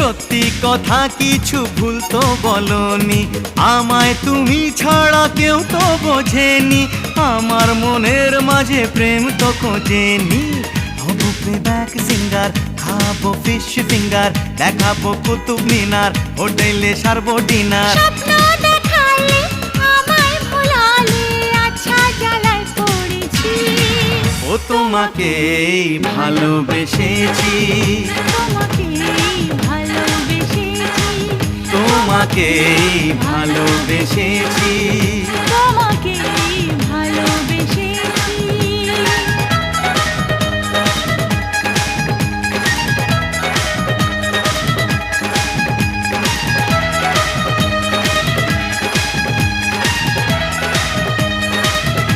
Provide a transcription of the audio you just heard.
সত্যি কথা কিছু ভুল তো বলনি, আমায় তুমি ছাড়া কেউ তো বোঝেনি, আমার মনের মাঝে প্রেম তো খোঁজেনি। হবো প্লেব্যাক সিঙ্গার, খাবো ফিশ ফিঙ্গার, দেখাবো কুতুব মিনার, হোটেলে সারবো ডিনার। স্বপ্ন দেখালে আমায় ভোলালে, আচ্ছা জ্বালায় পড়েছি। ও তোমাকেই ভালোবেসেছি, তোমাকেই ভালোবেসেছি, তোমাকেই ভালোবেসেছি। তোমাকেই